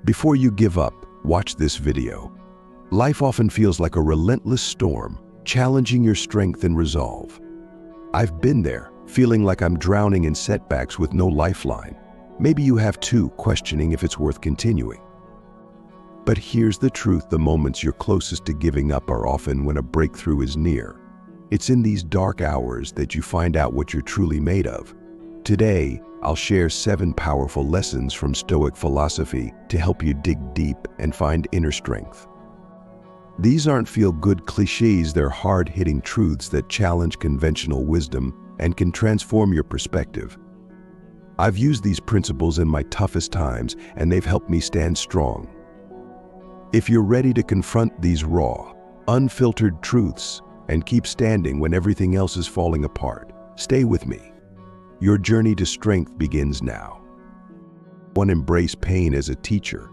Before you give up, watch this video. Life often feels like a relentless storm, challenging your strength and resolve. I've been there, feeling like I'm drowning in setbacks with no lifeline. Maybe you have too, questioning if it's worth continuing. But here's the truth: the moments you're closest to giving up are often when a breakthrough is near. It's in these dark hours that you find out what you're truly made of. Today, I'll share 7 powerful lessons from Stoic philosophy to help you dig deep and find inner strength. These aren't feel-good cliches, they're hard-hitting truths that challenge conventional wisdom and can transform your perspective. I've used these principles in my toughest times, and they've helped me stand strong. If you're ready to confront these raw, unfiltered truths and keep standing when everything else is falling apart, stay with me. Your journey to strength begins now. 1. Embrace pain as a teacher.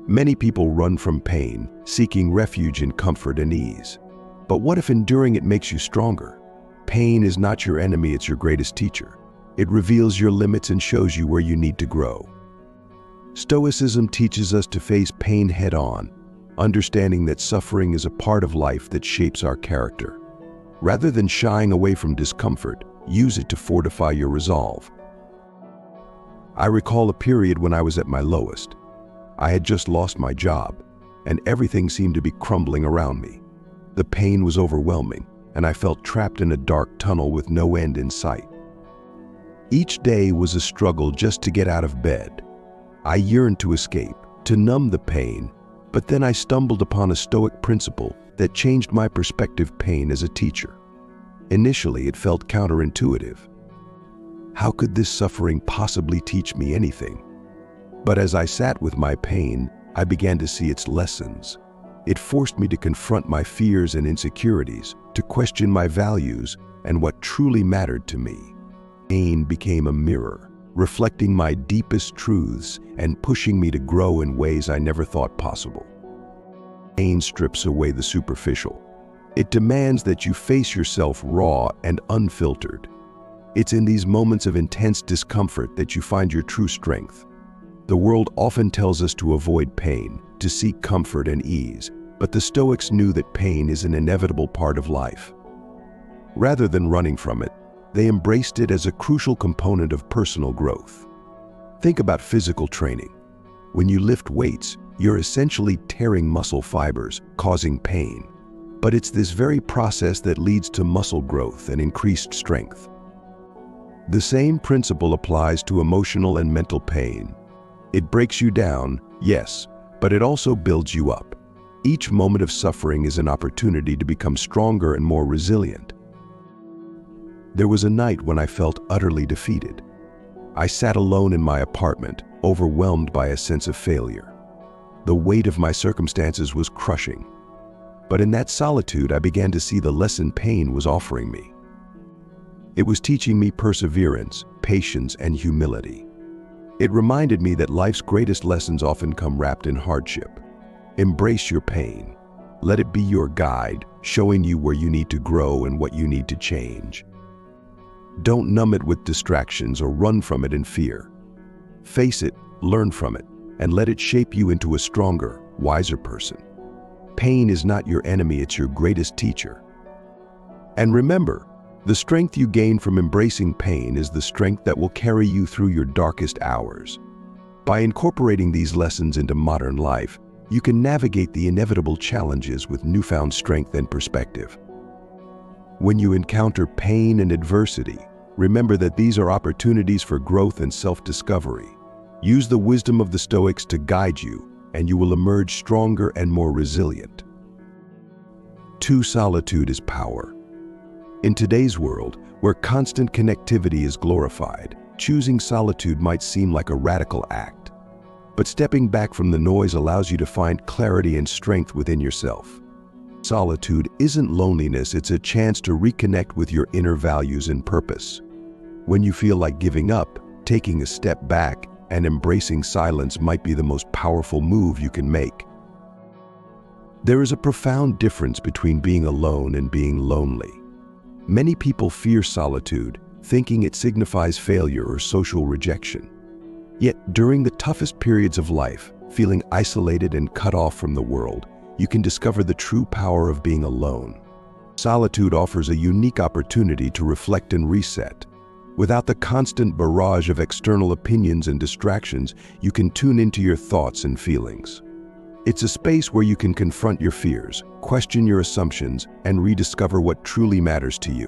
Many people run from pain, seeking refuge in comfort and ease. But what if enduring it makes you stronger? Pain is not your enemy, it's your greatest teacher. It reveals your limits and shows you where you need to grow. Stoicism teaches us to face pain head-on, understanding that suffering is a part of life that shapes our character. Rather than shying away from discomfort, use it to fortify your resolve. I recall a period when I was at my lowest. I had just lost my job, and everything seemed to be crumbling around me. The pain was overwhelming, and I felt trapped in a dark tunnel with no end in sight. Each day was a struggle just to get out of bed. I yearned to escape, to numb the pain, but then I stumbled upon a Stoic principle that changed my perspective: pain as a teacher. Initially, it felt counterintuitive. How could this suffering possibly teach me anything? But as I sat with my pain, I began to see its lessons. It forced me to confront my fears and insecurities, to question my values and what truly mattered to me. Pain became a mirror, reflecting my deepest truths and pushing me to grow in ways I never thought possible. Pain strips away the superficial. It demands that you face yourself raw and unfiltered. It's in these moments of intense discomfort that you find your true strength. The world often tells us to avoid pain, to seek comfort and ease, but the Stoics knew that pain is an inevitable part of life. Rather than running from it, they embraced it as a crucial component of personal growth. Think about physical training. When you lift weights, you're essentially tearing muscle fibers, causing pain. But it's this very process that leads to muscle growth and increased strength. The same principle applies to emotional and mental pain. It breaks you down, yes, but it also builds you up. Each moment of suffering is an opportunity to become stronger and more resilient. There was a night when I felt utterly defeated. I sat alone in my apartment, overwhelmed by a sense of failure. The weight of my circumstances was crushing. But in that solitude, I began to see the lesson pain was offering me. It was teaching me perseverance, patience, and humility. It reminded me that life's greatest lessons often come wrapped in hardship. Embrace your pain. Let it be your guide, showing you where you need to grow and what you need to change. Don't numb it with distractions or run from it in fear. Face it, learn from it, and let it shape you into a stronger, wiser person. Pain is not your enemy, it's your greatest teacher. And remember, the strength you gain from embracing pain is the strength that will carry you through your darkest hours. By incorporating these lessons into modern life, you can navigate the inevitable challenges with newfound strength and perspective. When you encounter pain and adversity, remember that these are opportunities for growth and self-discovery. Use the wisdom of the Stoics to guide you, and you will emerge stronger and more resilient. 2. Solitude is power. In today's world, where constant connectivity is glorified, choosing solitude might seem like a radical act. But stepping back from the noise allows you to find clarity and strength within yourself. Solitude isn't loneliness, it's a chance to reconnect with your inner values and purpose. When you feel like giving up, taking a step back and embracing silence might be the most powerful move you can make. There is a profound difference between being alone and being lonely. Many people fear solitude, thinking it signifies failure or social rejection. Yet, during the toughest periods of life, feeling isolated and cut off from the world, you can discover the true power of being alone. Solitude offers a unique opportunity to reflect and reset. Without the constant barrage of external opinions and distractions, you can tune into your thoughts and feelings. It's a space where you can confront your fears, question your assumptions, and rediscover what truly matters to you.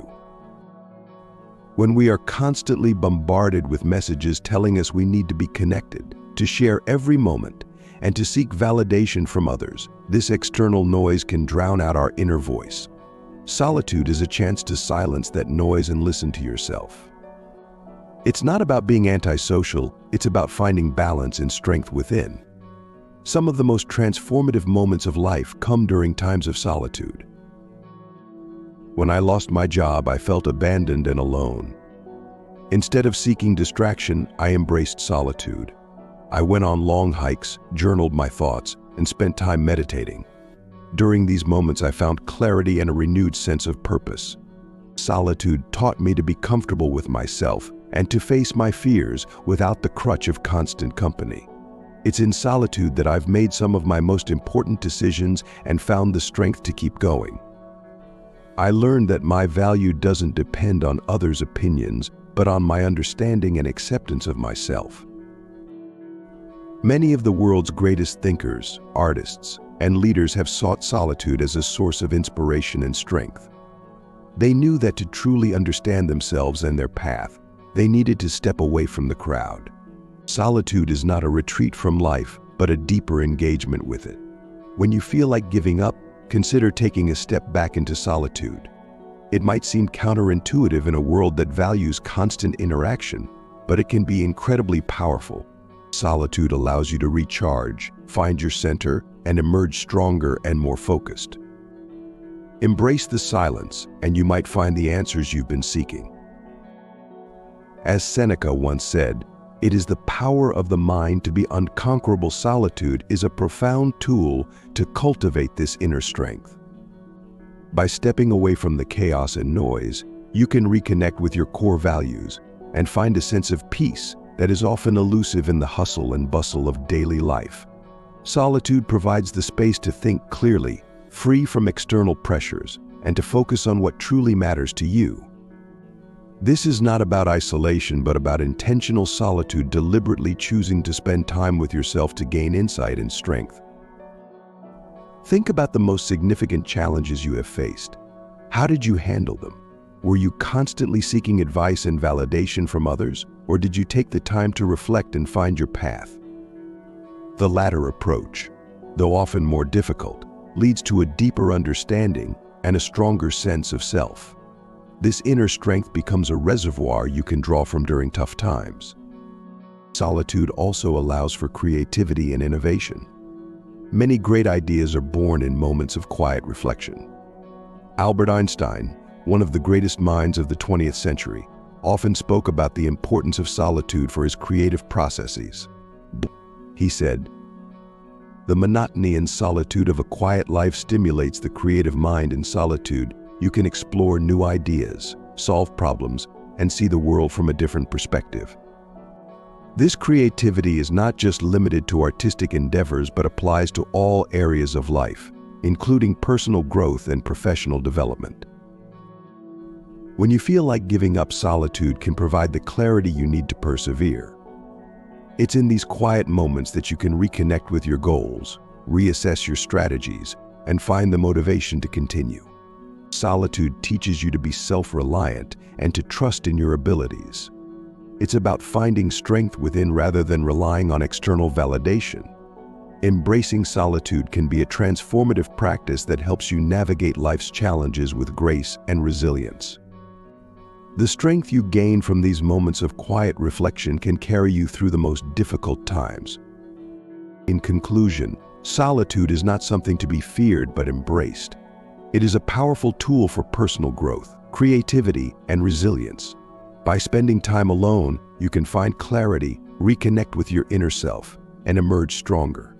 When we are constantly bombarded with messages telling us we need to be connected, to share every moment, and to seek validation from others, this external noise can drown out our inner voice. Solitude is a chance to silence that noise and listen to yourself. It's not about being antisocial, it's about finding balance and strength within. Some of the most transformative moments of life come during times of solitude. When I lost my job, I felt abandoned and alone. Instead of seeking distraction, I embraced solitude. I went on long hikes, journaled my thoughts, and spent time meditating. During these moments, I found clarity and a renewed sense of purpose. Solitude taught me to be comfortable with myself and to face my fears without the crutch of constant company. It's in solitude that I've made some of my most important decisions and found the strength to keep going. I learned that my value doesn't depend on others' opinions, but on my understanding and acceptance of myself. Many of the world's greatest thinkers, artists, and leaders have sought solitude as a source of inspiration and strength. They knew that to truly understand themselves and their path, they needed to step away from the crowd. Solitude is not a retreat from life, but a deeper engagement with it. When you feel like giving up, consider taking a step back into solitude. It might seem counterintuitive in a world that values constant interaction, but it can be incredibly powerful. Solitude allows you to recharge, find your center, and emerge stronger and more focused. Embrace the silence, and you might find the answers you've been seeking. As Seneca once said, "It is the power of the mind to be unconquerable. Solitude is a profound tool to cultivate this inner strength." By stepping away from the chaos and noise, you can reconnect with your core values and find a sense of peace that is often elusive in the hustle and bustle of daily life. Solitude provides the space to think clearly, free from external pressures, and to focus on what truly matters to you. This is not about isolation, but about intentional solitude, deliberately choosing to spend time with yourself to gain insight and strength. Think about the most significant challenges you have faced. How did you handle them? Were you constantly seeking advice and validation from others, or did you take the time to reflect and find your path? The latter approach, though often more difficult, leads to a deeper understanding and a stronger sense of self. This inner strength becomes a reservoir you can draw from during tough times. Solitude also allows for creativity and innovation. Many great ideas are born in moments of quiet reflection. Albert Einstein, one of the greatest minds of the 20th century, often spoke about the importance of solitude for his creative processes. He said, "The monotony and solitude of a quiet life stimulates the creative mind. In solitude, you can explore new ideas, solve problems, and see the world from a different perspective." This creativity is not just limited to artistic endeavors, but applies to all areas of life, including personal growth and professional development. When you feel like giving up, solitude can provide the clarity you need to persevere. It's in these quiet moments that you can reconnect with your goals, reassess your strategies, and find the motivation to continue. Solitude teaches you to be self-reliant and to trust in your abilities. It's about finding strength within rather than relying on external validation. Embracing solitude can be a transformative practice that helps you navigate life's challenges with grace and resilience. The strength you gain from these moments of quiet reflection can carry you through the most difficult times. In conclusion, solitude is not something to be feared but embraced. It is a powerful tool for personal growth, creativity, and resilience. By spending time alone, you can find clarity, reconnect with your inner self, and emerge stronger.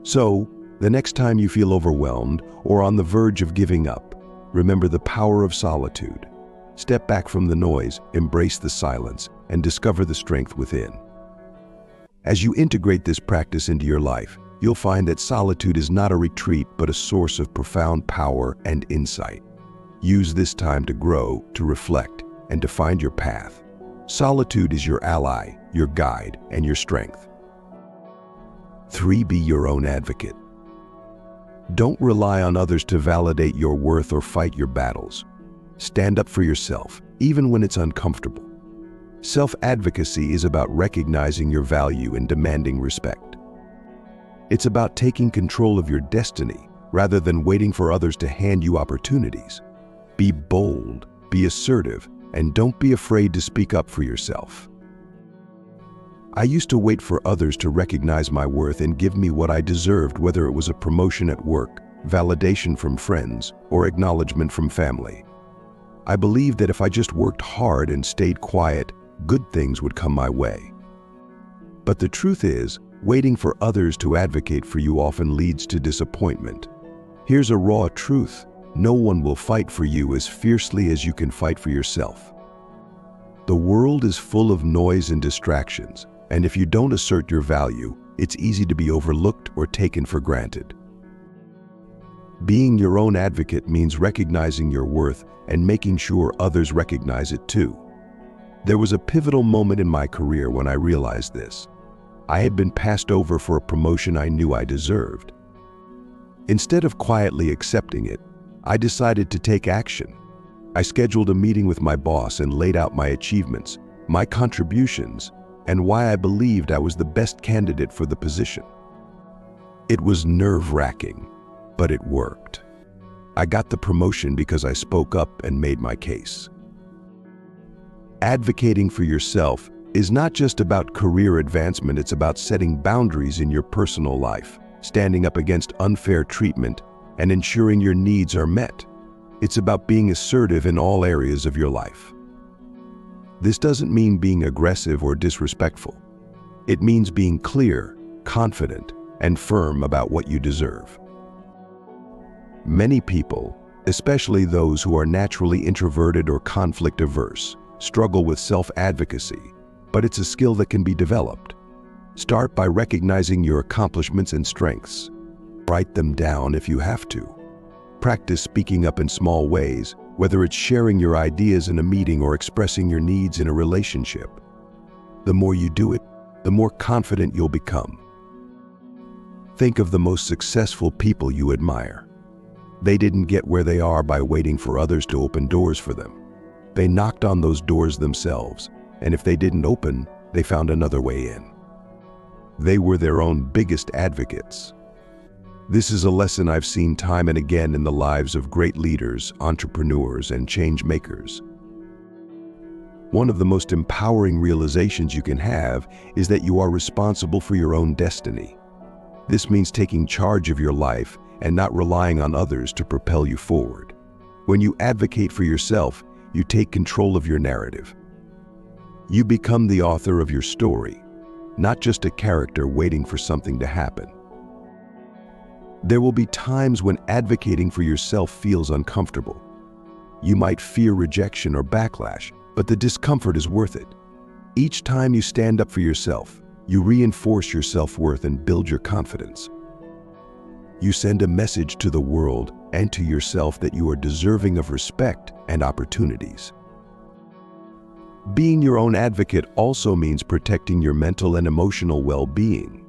So, the next time you feel overwhelmed or on the verge of giving up, remember the power of solitude. Step back from the noise, embrace the silence, and discover the strength within. As you integrate this practice into your life, you'll find that solitude is not a retreat but a source of profound power and insight. Use this time to grow, to reflect, and to find your path. Solitude is your ally, your guide, and your strength. 3. Be your own advocate. Don't rely on others to validate your worth or fight your battles. Stand up for yourself, even when it's uncomfortable. Self-advocacy is about recognizing your value and demanding respect. It's about taking control of your destiny rather than waiting for others to hand you opportunities. Be bold, be assertive, and don't be afraid to speak up for yourself. I used to wait for others to recognize my worth and give me what I deserved, whether it was a promotion at work, validation from friends, or acknowledgement from family. I believed that if I just worked hard and stayed quiet, good things would come my way. But the truth is, waiting for others to advocate for you often leads to disappointment. Here's a raw truth: no one will fight for you as fiercely as you can fight for yourself. The world is full of noise and distractions, and if you don't assert your value, it's easy to be overlooked or taken for granted. Being your own advocate means recognizing your worth and making sure others recognize it too. There was a pivotal moment in my career when I realized this. I had been passed over for a promotion I knew I deserved. Instead of quietly accepting it, I decided to take action. I scheduled a meeting with my boss and laid out my achievements, my contributions, and why I believed I was the best candidate for the position. It was nerve-wracking, but it worked. I got the promotion because I spoke up and made my case. Advocating for yourself is not just about career advancement, it's about setting boundaries in your personal life, standing up against unfair treatment, and ensuring your needs are met. It's about being assertive in all areas of your life. This doesn't mean being aggressive or disrespectful. It means being clear, confident, and firm about what you deserve. Many people, especially those who are naturally introverted or conflict-averse, struggle with self-advocacy, but it's a skill that can be developed. Start by recognizing your accomplishments and strengths. Write them down if you have to. Practice speaking up in small ways, whether it's sharing your ideas in a meeting or expressing your needs in a relationship. The more you do it, the more confident you'll become. Think of the most successful people you admire. They didn't get where they are by waiting for others to open doors for them. They knocked on those doors themselves, and if they didn't open, they found another way in. They were their own biggest advocates. This is a lesson I've seen time and again in the lives of great leaders, entrepreneurs, and change makers. One of the most empowering realizations you can have is that you are responsible for your own destiny. This means taking charge of your life and not relying on others to propel you forward. When you advocate for yourself, you take control of your narrative. You become the author of your story, not just a character waiting for something to happen. There will be times when advocating for yourself feels uncomfortable. You might fear rejection or backlash, but the discomfort is worth it. Each time you stand up for yourself, you reinforce your self-worth and build your confidence. You send a message to the world and to yourself that you are deserving of respect and opportunities. Being your own advocate also means protecting your mental and emotional well-being.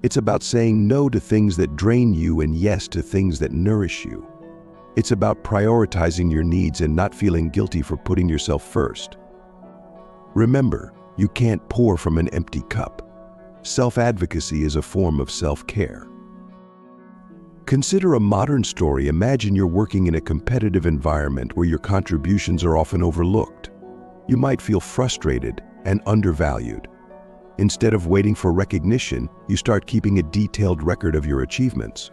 It's about saying no to things that drain you and yes to things that nourish you. It's about prioritizing your needs and not feeling guilty for putting yourself first. Remember, you can't pour from an empty cup. Self-advocacy is a form of self-care. Consider a modern story. Imagine you're working in a competitive environment where your contributions are often overlooked. You might feel frustrated and undervalued. Instead of waiting for recognition, you start keeping a detailed record of your achievements.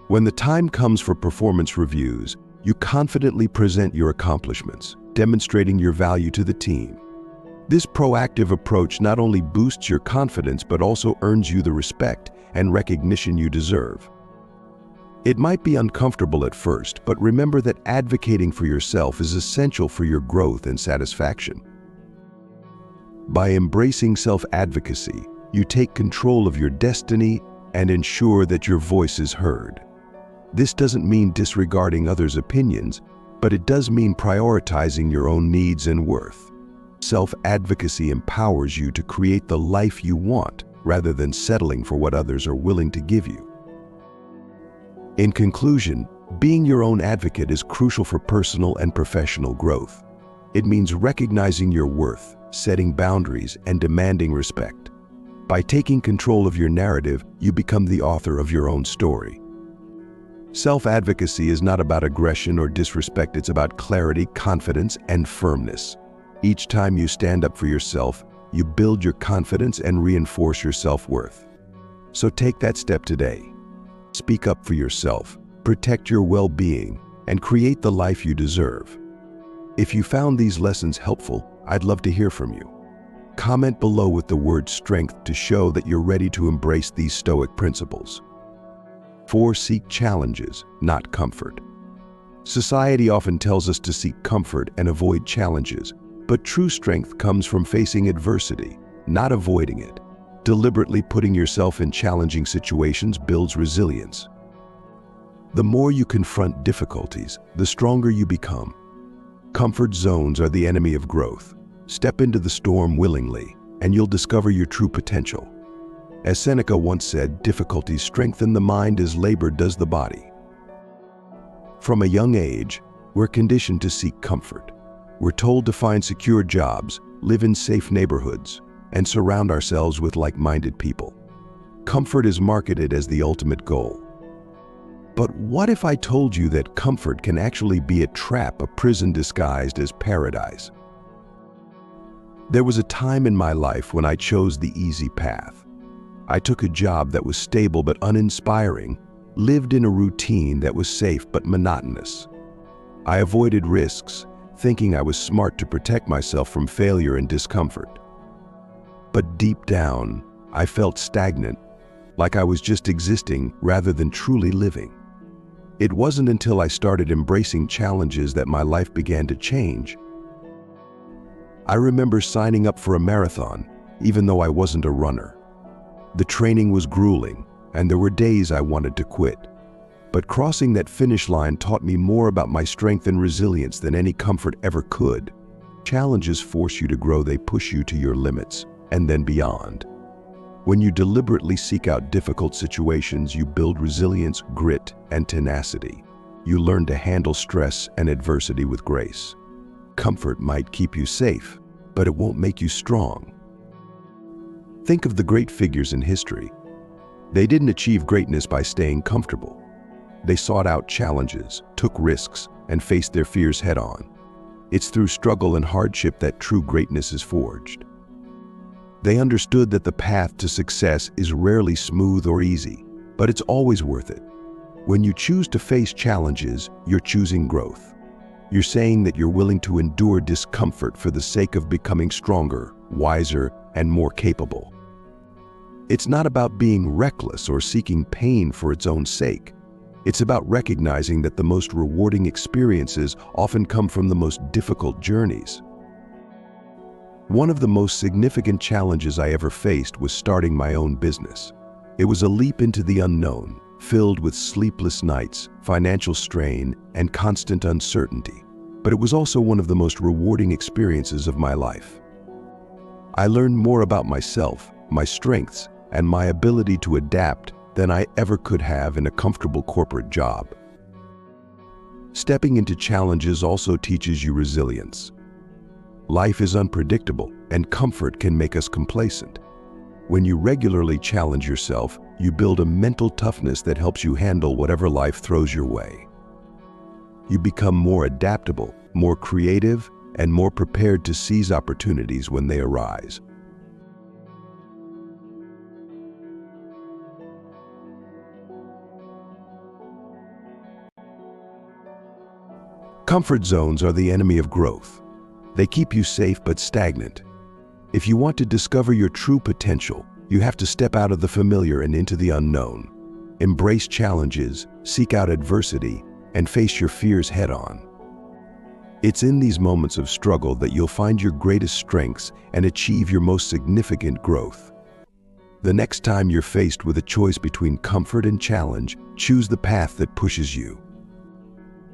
When the time comes for performance reviews, you confidently present your accomplishments, demonstrating your value to the team. This proactive approach not only boosts your confidence but also earns you the respect and recognition you deserve. It might be uncomfortable at first, but remember that advocating for yourself is essential for your growth and satisfaction. By embracing self-advocacy, You take control of your destiny and ensure that your voice is heard. This doesn't mean disregarding others' opinions, but it does mean prioritizing your own needs and worth. Self-advocacy empowers you to create the life you want rather than settling for what others are willing to give you. In conclusion, being your own advocate is crucial for personal and professional growth. It means recognizing your worth, setting boundaries, and demanding respect. By taking control of your narrative, you become the author of your own story. Self-advocacy is not about aggression or disrespect, it's about clarity, confidence, and firmness. Each time you stand up for yourself, you build your confidence and reinforce your self-worth. So take that step today. Speak up for yourself, protect your well-being, and create the life you deserve. If you found these lessons helpful, I'd love to hear from you. Comment below with the word strength to show that you're ready to embrace these Stoic principles. 4. Seek challenges, not comfort. Society often tells us to seek comfort and avoid challenges, but true strength comes from facing adversity, not avoiding it. Deliberately putting yourself in challenging situations builds resilience. The more you confront difficulties, the stronger you become. Comfort zones are the enemy of growth. Step into the storm willingly, and you'll discover your true potential. As Seneca once said, difficulties strengthen the mind as labor does the body. From a young age, we're conditioned to seek comfort. We're told to find secure jobs, live in safe neighborhoods, and surround ourselves with like-minded people. Comfort is marketed as the ultimate goal. But what if I told you that comfort can actually be a trap, a prison disguised as paradise? There was a time in my life when I chose the easy path. I took a job that was stable but uninspiring, lived in a routine that was safe but monotonous. I avoided risks, thinking I was smart to protect myself from failure and discomfort. But deep down, I felt stagnant, like I was just existing rather than truly living. It wasn't until I started embracing challenges that my life began to change. I remember signing up for a marathon, even though I wasn't a runner. The training was grueling, and there were days I wanted to quit. But crossing that finish line taught me more about my strength and resilience than any comfort ever could. Challenges force you to grow, they push you to your limits, and then beyond. When you deliberately seek out difficult situations, you build resilience, grit, and tenacity. You learn to handle stress and adversity with grace. Comfort might keep you safe, but it won't make you strong. Think of the great figures in history. They didn't achieve greatness by staying comfortable. They sought out challenges, took risks, and faced their fears head-on. It's through struggle and hardship that true greatness is forged. They understood that the path to success is rarely smooth or easy, but it's always worth it. When you choose to face challenges, you're choosing growth. You're saying that you're willing to endure discomfort for the sake of becoming stronger, wiser, and more capable. It's not about being reckless or seeking pain for its own sake. It's about recognizing that the most rewarding experiences often come from the most difficult journeys. One of the most significant challenges I ever faced was starting my own business. It was a leap into the unknown, filled with sleepless nights, financial strain, and constant uncertainty. But it was also one of the most rewarding experiences of my life. I learned more about myself, my strengths, and my ability to adapt than I ever could have in a comfortable corporate job. Stepping into challenges also teaches you resilience. Life is unpredictable, and comfort can make us complacent. When you regularly challenge yourself, you build a mental toughness that helps you handle whatever life throws your way. You become more adaptable, more creative, and more prepared to seize opportunities when they arise. Comfort zones are the enemy of growth. They keep you safe but stagnant. If you want to discover your true potential, you have to step out of the familiar and into the unknown. Embrace challenges, seek out adversity, and face your fears head-on. It's in these moments of struggle that you'll find your greatest strengths and achieve your most significant growth. The next time you're faced with a choice between comfort and challenge, choose the path that pushes you.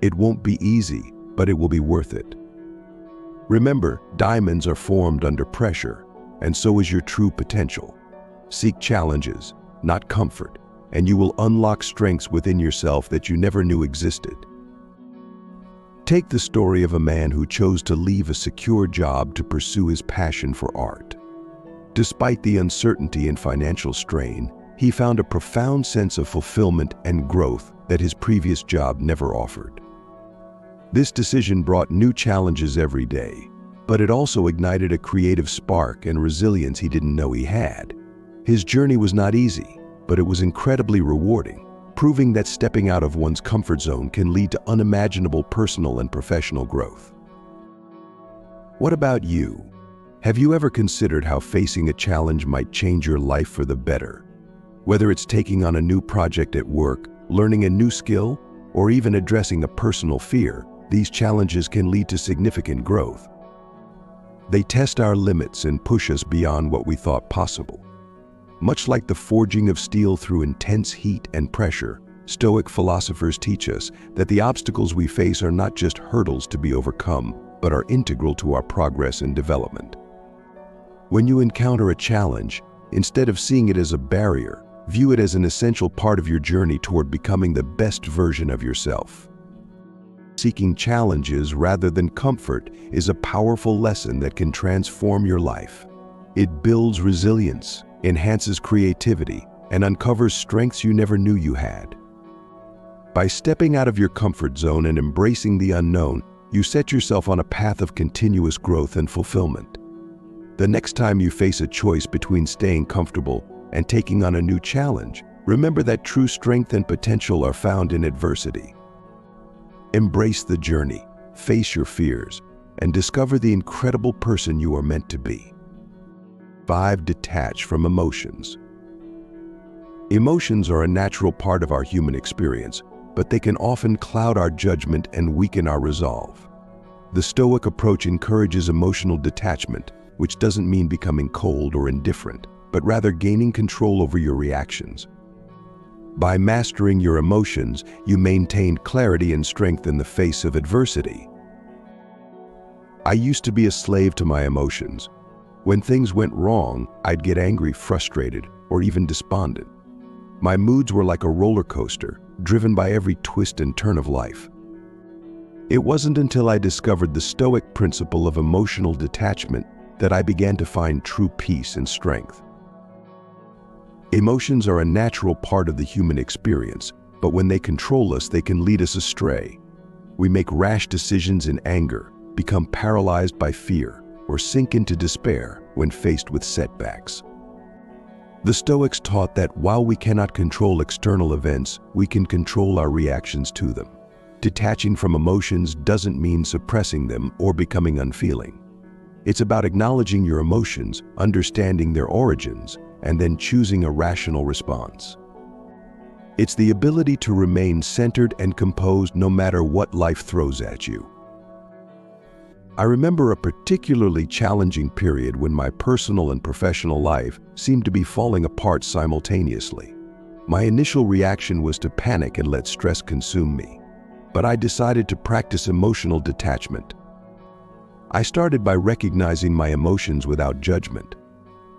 It won't be easy, but it will be worth it. Remember, diamonds are formed under pressure, and so is your true potential. Seek challenges, not comfort, and you will unlock strengths within yourself that you never knew existed. Take the story of a man who chose to leave a secure job to pursue his passion for art. Despite the uncertainty and financial strain, he found a profound sense of fulfillment and growth that his previous job never offered. This decision brought new challenges every day, but it also ignited a creative spark and resilience he didn't know he had. His journey was not easy, but it was incredibly rewarding, proving that stepping out of one's comfort zone can lead to unimaginable personal and professional growth. What about you? Have you ever considered how facing a challenge might change your life for the better? Whether it's taking on a new project at work, learning a new skill, or even addressing a personal fear, these challenges can lead to significant growth. They test our limits and push us beyond what we thought possible. Much like the forging of steel through intense heat and pressure, Stoic philosophers teach us that the obstacles we face are not just hurdles to be overcome, but are integral to our progress and development. When you encounter a challenge, instead of seeing it as a barrier, view it as an essential part of your journey toward becoming the best version of yourself. Seeking challenges rather than comfort is a powerful lesson that can transform your life. It builds resilience, enhances creativity, and uncovers strengths you never knew you had. By stepping out of your comfort zone and embracing the unknown, you set yourself on a path of continuous growth and fulfillment. The next time you face a choice between staying comfortable and taking on a new challenge, remember that true strength and potential are found in adversity. Embrace the journey, face your fears, and discover the incredible person you are meant to be. 5. Detach from emotions. Emotions are a natural part of our human experience, but they can often cloud our judgment and weaken our resolve. The Stoic approach encourages emotional detachment, which doesn't mean becoming cold or indifferent, but rather gaining control over your reactions. By mastering your emotions, you maintain clarity and strength in the face of adversity. I used to be a slave to my emotions. When things went wrong, I'd get angry, frustrated, or even despondent. My moods were like a roller coaster, driven by every twist and turn of life. It wasn't until I discovered the Stoic principle of emotional detachment that I began to find true peace and strength. Emotions are a natural part of the human experience, but when they control us, they can lead us astray. We make rash decisions in anger, become paralyzed by fear, or sink into despair when faced with setbacks. The Stoics taught that while we cannot control external events, we can control our reactions to them. Detaching from emotions doesn't mean suppressing them or becoming unfeeling. It's about acknowledging your emotions, understanding their origins, and then choosing a rational response. It's the ability to remain centered and composed no matter what life throws at you. I remember a particularly challenging period when my personal and professional life seemed to be falling apart simultaneously. My initial reaction was to panic and let stress consume me, but I decided to practice emotional detachment. I started by recognizing my emotions without judgment.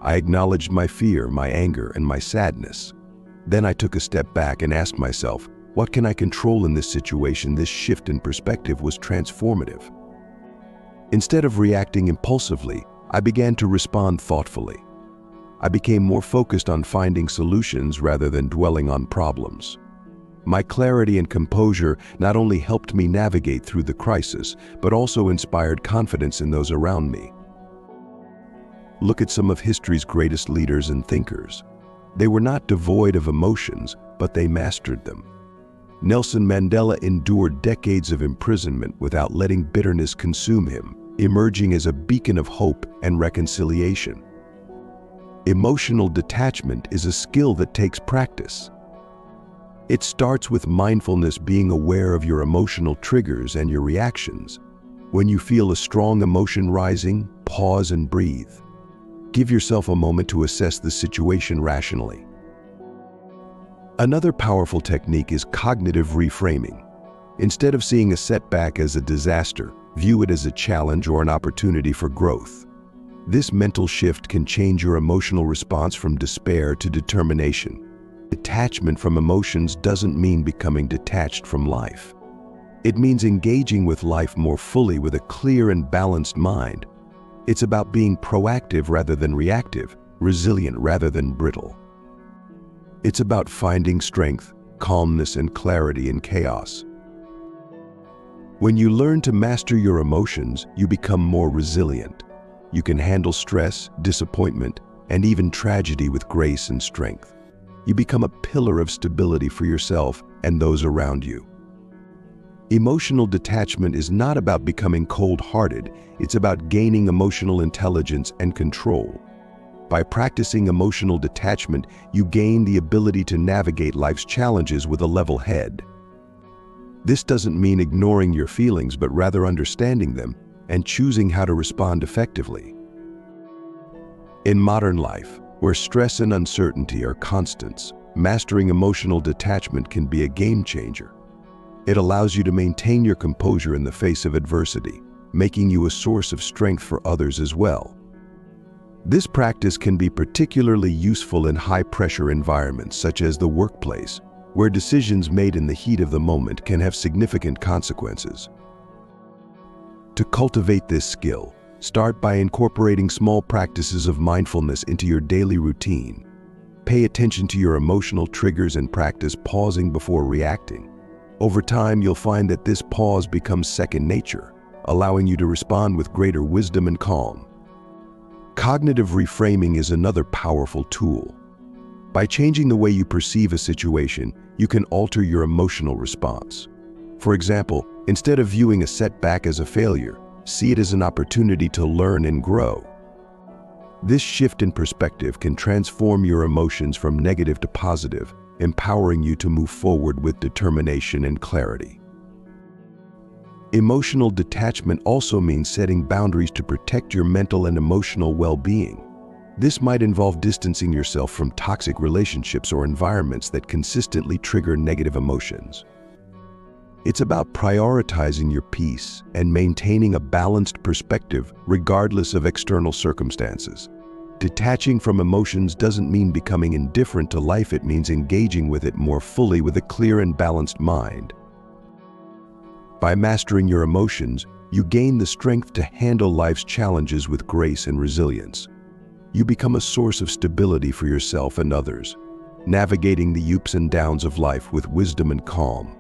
I acknowledged my fear, my anger, and my sadness. Then I took a step back and asked myself, what can I control in this situation? This shift in perspective was transformative. Instead of reacting impulsively, I began to respond thoughtfully. I became more focused on finding solutions rather than dwelling on problems. My clarity and composure not only helped me navigate through the crisis, but also inspired confidence in those around me. Look at some of history's greatest leaders and thinkers. They were not devoid of emotions, but they mastered them. Nelson Mandela endured decades of imprisonment without letting bitterness consume him, emerging as a beacon of hope and reconciliation. Emotional detachment is a skill that takes practice. It starts with mindfulness, being aware of your emotional triggers and your reactions. When you feel a strong emotion rising, pause and breathe. Give yourself a moment to assess the situation rationally. Another powerful technique is cognitive reframing. Instead of seeing a setback as a disaster, view it as a challenge or an opportunity for growth. This mental shift can change your emotional response from despair to determination. Detachment from emotions doesn't mean becoming detached from life. It means engaging with life more fully with a clear and balanced mind. It's about being proactive rather than reactive, resilient rather than brittle. It's about finding strength, calmness, and clarity in chaos. When you learn to master your emotions, you become more resilient. You can handle stress, disappointment, and even tragedy with grace and strength. You become a pillar of stability for yourself and those around you. Emotional detachment is not about becoming cold-hearted, it's about gaining emotional intelligence and control. By practicing emotional detachment, you gain the ability to navigate life's challenges with a level head. This doesn't mean ignoring your feelings, but rather understanding them and choosing how to respond effectively. In modern life, where stress and uncertainty are constants, mastering emotional detachment can be a game changer. It allows you to maintain your composure in the face of adversity, making you a source of strength for others as well. This practice can be particularly useful in high-pressure environments such as the workplace, where decisions made in the heat of the moment can have significant consequences. To cultivate this skill, start by incorporating small practices of mindfulness into your daily routine. Pay attention to your emotional triggers and practice pausing before reacting. Over time, you'll find that this pause becomes second nature, allowing you to respond with greater wisdom and calm. Cognitive reframing is another powerful tool. By changing the way you perceive a situation, you can alter your emotional response. For example, instead of viewing a setback as a failure, see it as an opportunity to learn and grow. This shift in perspective can transform your emotions from negative to positive, empowering you to move forward with determination and clarity. Emotional detachment also means setting boundaries to protect your mental and emotional well-being. This might involve distancing yourself from toxic relationships or environments that consistently trigger negative emotions. It's about prioritizing your peace and maintaining a balanced perspective regardless of external circumstances. Detaching from emotions doesn't mean becoming indifferent to life, it means engaging with it more fully with a clear and balanced mind. By mastering your emotions, you gain the strength to handle life's challenges with grace and resilience. You become a source of stability for yourself and others, navigating the ups and downs of life with wisdom and calm.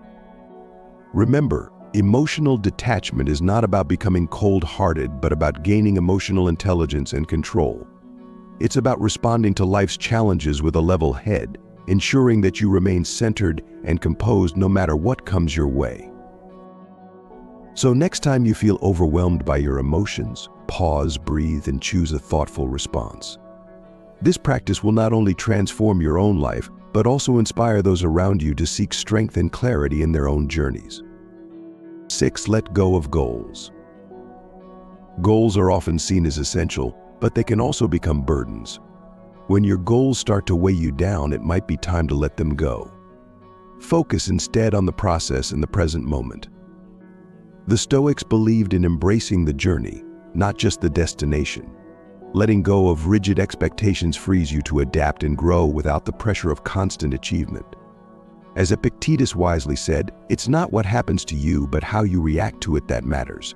Remember, emotional detachment is not about becoming cold-hearted, but about gaining emotional intelligence and control. It's about responding to life's challenges with a level head, ensuring that you remain centered and composed no matter what comes your way. So next time you feel overwhelmed by your emotions, pause, breathe, and choose a thoughtful response. This practice will not only transform your own life, but also inspire those around you to seek strength and clarity in their own journeys. 6. Let go of goals. Goals are often seen as essential, but they can also become burdens. When your goals start to weigh you down, it might be time to let them go. Focus instead on the process in the present moment. The Stoics believed in embracing the journey, not just the destination. Letting go of rigid expectations frees you to adapt and grow without the pressure of constant achievement. As Epictetus wisely said, it's not what happens to you, but how you react to it that matters.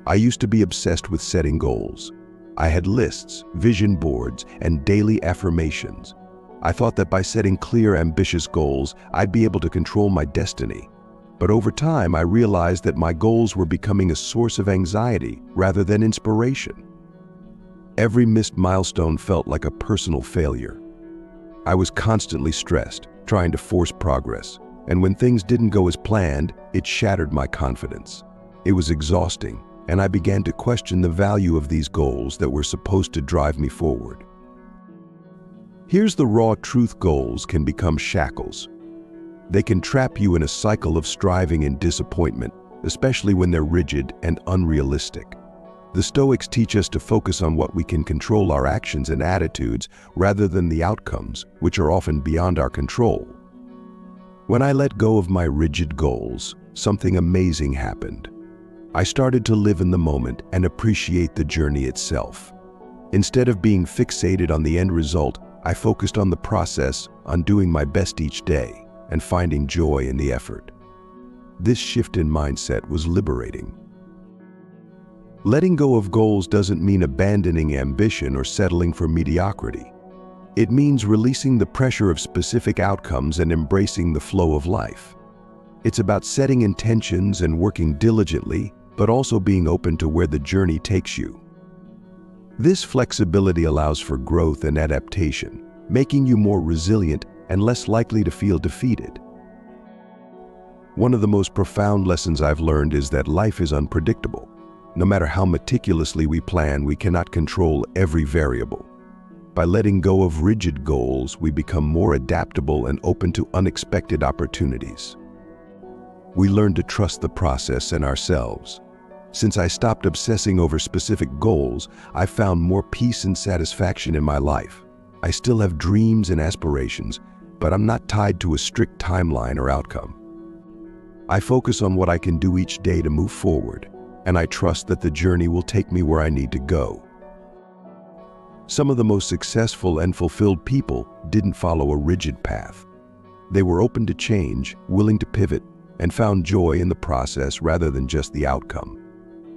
I used to be obsessed with setting goals. I had lists, vision boards, and daily affirmations. I thought that by setting clear, ambitious goals, I'd be able to control my destiny. But over time, I realized that my goals were becoming a source of anxiety rather than inspiration. Every missed milestone felt like a personal failure. I was constantly stressed, trying to force progress, and when things didn't go as planned, it shattered my confidence. It was exhausting, and I began to question the value of these goals that were supposed to drive me forward. Here's the raw truth: goals can become shackles. They can trap you in a cycle of striving and disappointment, especially when they're rigid and unrealistic. The Stoics teach us to focus on what we can control, our actions and attitudes, rather than the outcomes, which are often beyond our control. When I let go of my rigid goals, something amazing happened. I started to live in the moment and appreciate the journey itself. Instead of being fixated on the end result, I focused on the process, on doing my best each day, and finding joy in the effort. This shift in mindset was liberating. Letting go of goals doesn't mean abandoning ambition or settling for mediocrity. It means releasing the pressure of specific outcomes and embracing the flow of life. It's about setting intentions and working diligently, but also being open to where the journey takes you. This flexibility allows for growth and adaptation, making you more resilient and less likely to feel defeated. One of the most profound lessons I've learned is that life is unpredictable. No matter how meticulously we plan, we cannot control every variable. By letting go of rigid goals, we become more adaptable and open to unexpected opportunities. We learn to trust the process and ourselves. Since I stopped obsessing over specific goals, I've found more peace and satisfaction in my life. I still have dreams and aspirations, but I'm not tied to a strict timeline or outcome. I focus on what I can do each day to move forward, and I trust that the journey will take me where I need to go. Some of the most successful and fulfilled people didn't follow a rigid path. They were open to change, willing to pivot, and found joy in the process rather than just the outcome.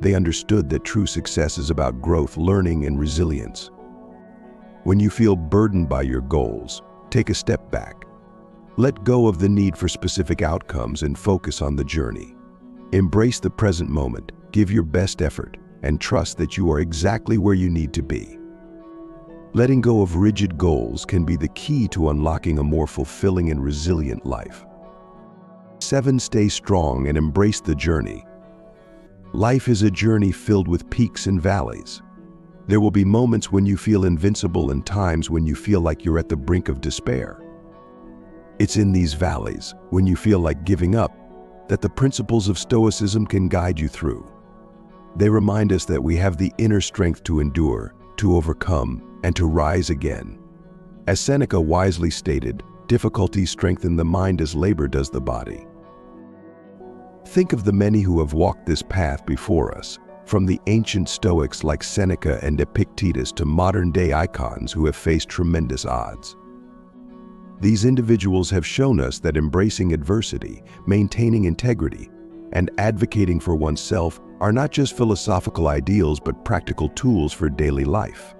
They understood that true success is about growth, learning, and resilience. When you feel burdened by your goals, take a step back. Let go of the need for specific outcomes and focus on the journey. Embrace the present moment, give your best effort, and trust that you are exactly where you need to be. Letting go of rigid goals can be the key to unlocking a more fulfilling and resilient life. 7. Stay strong and embrace the journey. Life is a journey filled with peaks and valleys. There will be moments when you feel invincible and times when you feel like you're at the brink of despair. It's in these valleys, when you feel like giving up, that the principles of Stoicism can guide you through. They remind us that we have the inner strength to endure, to overcome, and to rise again. As Seneca wisely stated, difficulties strengthen the mind as labor does the body. Think of the many who have walked this path before us, from the ancient Stoics like Seneca and Epictetus to modern-day icons who have faced tremendous odds. These individuals have shown us that embracing adversity, maintaining integrity, and advocating for oneself are not just philosophical ideals but practical tools for daily life.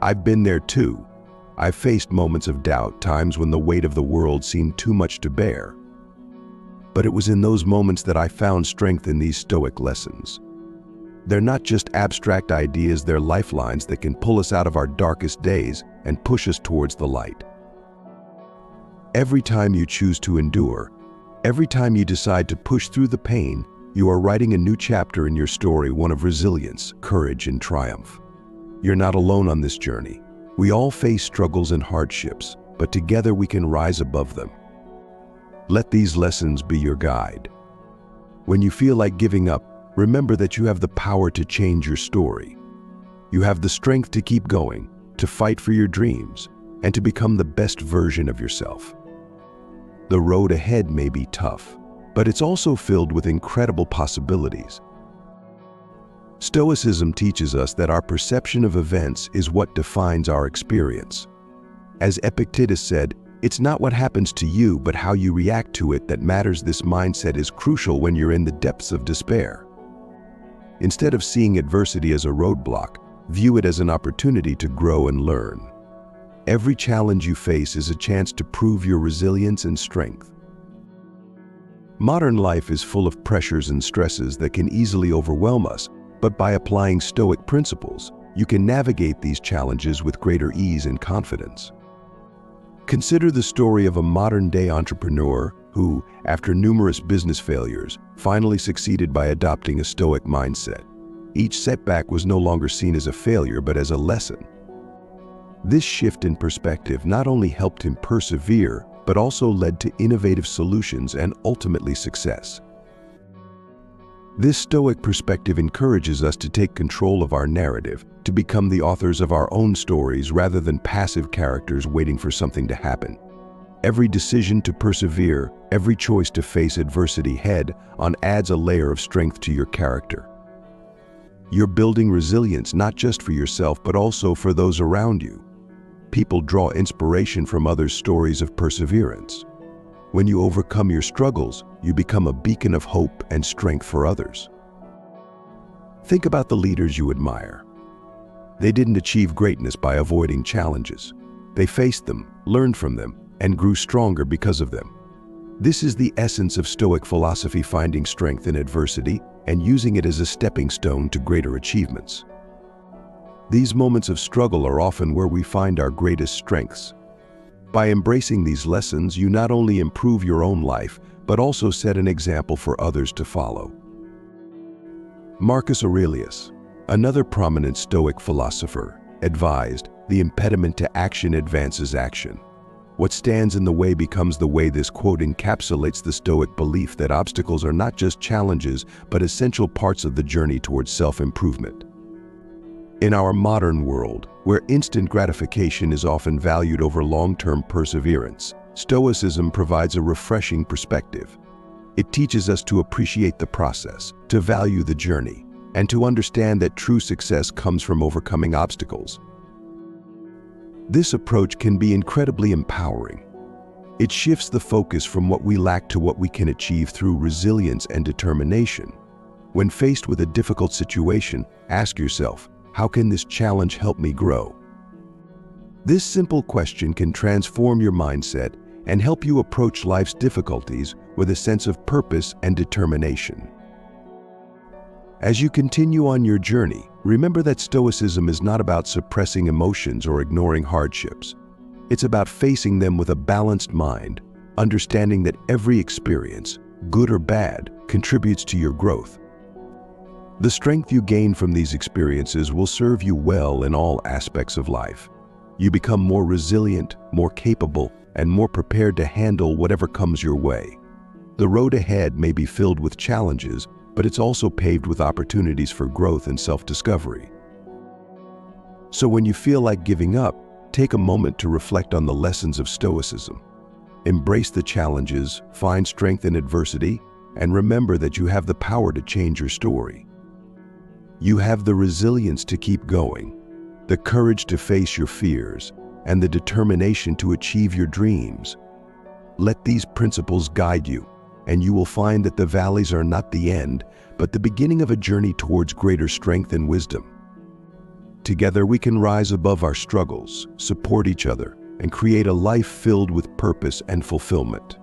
I've been there too. I've faced moments of doubt, times when the weight of the world seemed too much to bear. But it was in those moments that I found strength in these Stoic lessons. They're not just abstract ideas, they're lifelines that can pull us out of our darkest days and push us towards the light. Every time you choose to endure, every time you decide to push through the pain, you are writing a new chapter in your story, one of resilience, courage, and triumph. You're not alone on this journey. We all face struggles and hardships, but together we can rise above them. Let these lessons be your guide. When you feel like giving up, remember that you have the power to change your story. You have the strength to keep going, to fight for your dreams, and to become the best version of yourself. The road ahead may be tough, but it's also filled with incredible possibilities. Stoicism teaches us that our perception of events is what defines our experience. As Epictetus said, "It's not what happens to you, but how you react to it that matters." This mindset is crucial when you're in the depths of despair. Instead of seeing adversity as a roadblock, view it as an opportunity to grow and learn. Every challenge you face is a chance to prove your resilience and strength. Modern life is full of pressures and stresses that can easily overwhelm us, but by applying Stoic principles, you can navigate these challenges with greater ease and confidence. Consider the story of a modern-day entrepreneur who, after numerous business failures, finally succeeded by adopting a Stoic mindset. Each setback was no longer seen as a failure but as a lesson. This shift in perspective not only helped him persevere, but also led to innovative solutions and ultimately success. This Stoic perspective encourages us to take control of our narrative, to become the authors of our own stories rather than passive characters waiting for something to happen. Every decision to persevere, every choice to face adversity head-on adds a layer of strength to your character. You're building resilience not just for yourself but also for those around you. People draw inspiration from others' stories of perseverance. When you overcome your struggles, you become a beacon of hope and strength for others. Think about the leaders you admire. They didn't achieve greatness by avoiding challenges. They faced them, learned from them, and grew stronger because of them. This is the essence of Stoic philosophy: finding strength in adversity and using it as a stepping stone to greater achievements. These moments of struggle are often where we find our greatest strengths. By embracing these lessons, you not only improve your own life, but also set an example for others to follow. Marcus Aurelius, another prominent Stoic philosopher, advised, "The impediment to action advances action. What stands in the way becomes the way." This quote encapsulates the Stoic belief that obstacles are not just challenges, but essential parts of the journey towards self-improvement. In our modern world, where instant gratification is often valued over long-term perseverance, Stoicism provides a refreshing perspective. It teaches us to appreciate the process, to value the journey, and to understand that true success comes from overcoming obstacles. This approach can be incredibly empowering. It shifts the focus from what we lack to what we can achieve through resilience and determination. When faced with a difficult situation, ask yourself, how can this challenge help me grow? This simple question can transform your mindset and help you approach life's difficulties with a sense of purpose and determination. As you continue on your journey, remember that Stoicism is not about suppressing emotions or ignoring hardships. It's about facing them with a balanced mind, understanding that every experience, good or bad, contributes to your growth. The strength you gain from these experiences will serve you well in all aspects of life. You become more resilient, more capable, and more prepared to handle whatever comes your way. The road ahead may be filled with challenges, but it's also paved with opportunities for growth and self-discovery. So when you feel like giving up, take a moment to reflect on the lessons of Stoicism. Embrace the challenges, find strength in adversity, and remember that you have the power to change your story. You have the resilience to keep going, the courage to face your fears, and the determination to achieve your dreams. Let these principles guide you, and you will find that the valleys are not the end, but the beginning of a journey towards greater strength and wisdom. Together we can rise above our struggles, support each other, and create a life filled with purpose and fulfillment.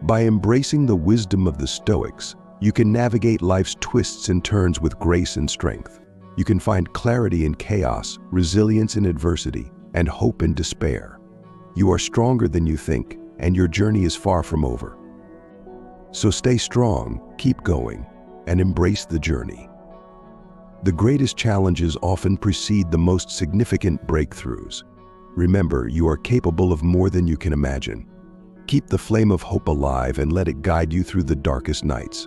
By embracing the wisdom of the Stoics, you can navigate life's twists and turns with grace and strength. You can find clarity in chaos, resilience in adversity, and hope in despair. You are stronger than you think, and your journey is far from over. So stay strong, keep going, and embrace the journey. The greatest challenges often precede the most significant breakthroughs. Remember, you are capable of more than you can imagine. Keep the flame of hope alive and let it guide you through the darkest nights.